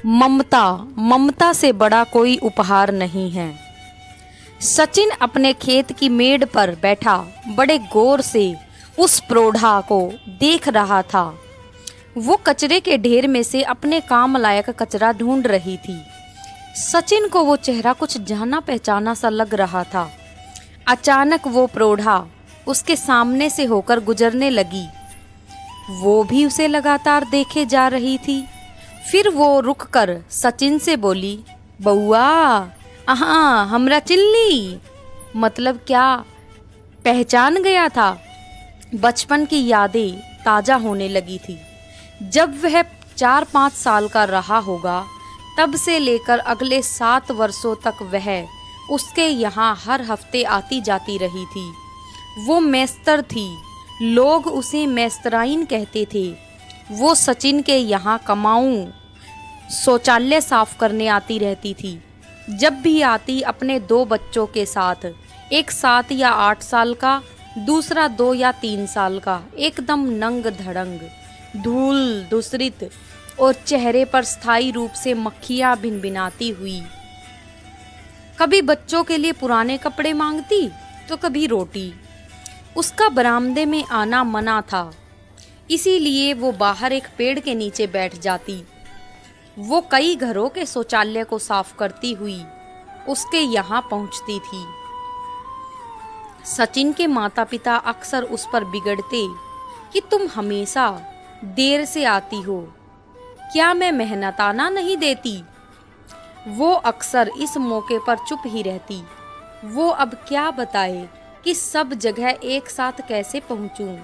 ममता, ममता से बड़ा कोई उपहार नहीं है। सचिन अपने खेत की मेड़ पर बैठा बड़े गौर से उस प्रौढ़ा को देख रहा था। वो कचरे के ढेर में से अपने काम लायक कचरा ढूंढ रही थी। सचिन को वो चेहरा कुछ जाना पहचाना सा लग रहा था। अचानक वो प्रौढ़ा उसके सामने से होकर गुजरने लगी। वो भी उसे लगातार देखे जा रही थी। फिर वो रुककर सचिन से बोली, बउआ, हाँ हमरा चिल्ली। मतलब क्या, पहचान गया था। बचपन की यादें ताज़ा होने लगी थी। जब वह 4-5 साल का रहा होगा, तब से लेकर अगले 7 वर्षों तक वह उसके यहाँ हर हफ्ते आती जाती रही थी। वो मेस्तर थी, लोग उसे मेस्तराइन कहते थे। वो सचिन के यहाँ कमाऊं शौचालय साफ करने आती रहती थी। जब भी आती अपने 2 बच्चों के साथ, एक 7 या 8 साल का, दूसरा 2 या 3 साल का, एकदम नंग धड़ंग, धूल धूसरित और चेहरे पर स्थायी रूप से मक्खियाँ भिनभिनाती हुई। कभी बच्चों के लिए पुराने कपड़े मांगती तो कभी रोटी। उसका बरामदे में आना मना था, इसीलिए वो बाहर एक पेड़ के नीचे बैठ जाती। वो कई घरों के शौचालय को साफ करती हुई उसके यहाँ पहुँचती थी। सचिन के माता पिता अक्सर उस पर बिगड़ते कि तुम हमेशा देर से आती हो, क्या मैं मेहनताना नहीं देती। वो अक्सर इस मौके पर चुप ही रहती। वो अब क्या बताए कि सब जगह एक साथ कैसे पहुंचूं।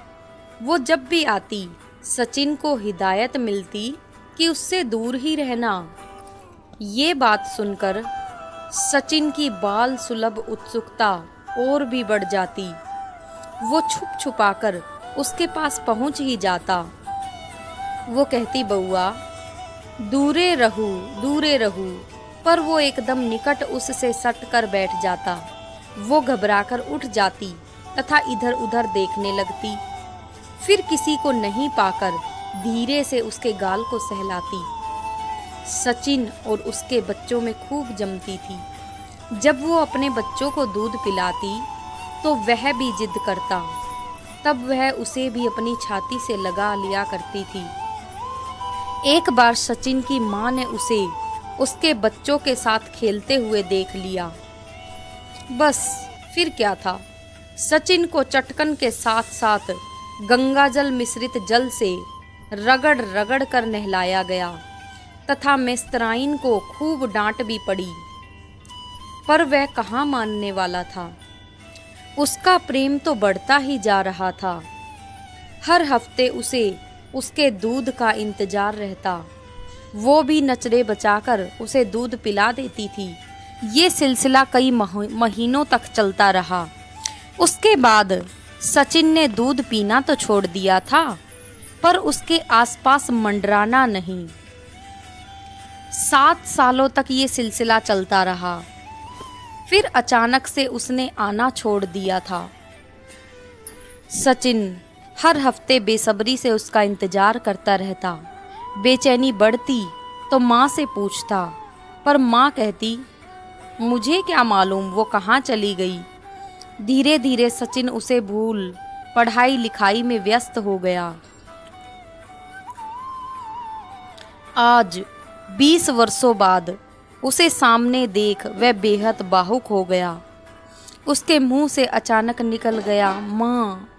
वो जब भी आती, सचिन को हिदायत मिलती कि उससे दूर ही रहना। ये बात सुनकर सचिन की बाल सुलभ उत्सुकता और भी बढ़ जाती। वो छुप छुपाकर उसके पास पहुंच ही जाता। वो कहती, बउआ, दूरे रहूं, पर वो एकदम निकट उससे सट कर बैठ जाता। वो घबराकर उठ जाती तथा इधर उधर देखने लगती। फिर किसी को नहीं पाकर धीरे से उसके गाल को सहलाती। सचिन और उसके बच्चों में खूब जमती थी। जब वो अपने बच्चों को दूध पिलाती तो वह भी जिद करता। तब वह उसे भी अपनी छाती से लगा लिया करती थी। एक बार सचिन की माँ ने उसे उसके बच्चों के साथ खेलते हुए देख लिया। बस फिर क्या था, सचिन को चटकन के साथ साथ गंगाजल मिश्रित जल से रगड़ रगड़ कर नहलाया गया तथा मेस्तराइन को खूब डांट भी पड़ी। पर वह कहाँ मानने वाला था। उसका प्रेम तो बढ़ता ही जा रहा था। हर हफ्ते उसे उसके दूध का इंतजार रहता। वो भी नचड़े बचाकर उसे दूध पिला देती थी। ये सिलसिला कई महीनों तक चलता रहा। उसके बाद सचिन ने दूध पीना तो छोड़ दिया था, पर उसके आसपास मंडराना नहीं। 7 सालों तक ये सिलसिला चलता रहा। फिर अचानक से उसने आना छोड़ दिया था। सचिन हर हफ्ते बेसब्री से उसका इंतजार करता रहता। बेचैनी बढ़ती तो माँ से पूछता, पर माँ कहती, मुझे क्या मालूम वो कहाँ चली गई। धीरे धीरे सचिन उसे भूल पढ़ाई लिखाई में व्यस्त हो गया। आज 20 वर्षों बाद उसे सामने देख वह बेहद भावुक हो गया। उसके मुंह से अचानक निकल गया, माँ।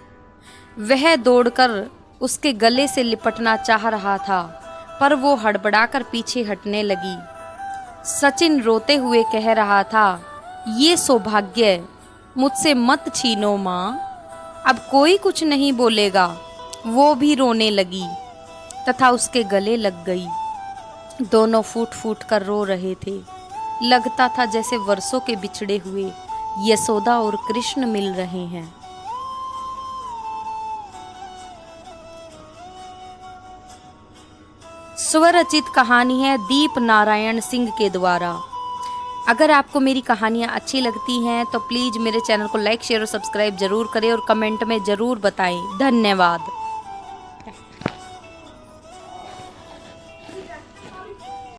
वह दौड़कर उसके गले से लिपटना चाह रहा था, पर वो हड़बड़ाकर पीछे हटने लगी। सचिन रोते हुए कह रहा था, ये सौभाग्य मुझसे मत छीनो माँ। अब कोई कुछ नहीं बोलेगा। वो भी रोने लगी तथा उसके गले लग गई। दोनों फूट फूट कर रो रहे थे। लगता था जैसे वर्षों के बिछड़े हुए यशोदा और कृष्ण मिल रहे हैं। स्वरचित कहानी है दीप नारायण सिंह के द्वारा। अगर आपको मेरी कहानियाँ अच्छी लगती हैं तो प्लीज़ मेरे चैनल को लाइक, शेयर और सब्सक्राइब जरूर करें और कमेंट में ज़रूर बताएं। धन्यवाद।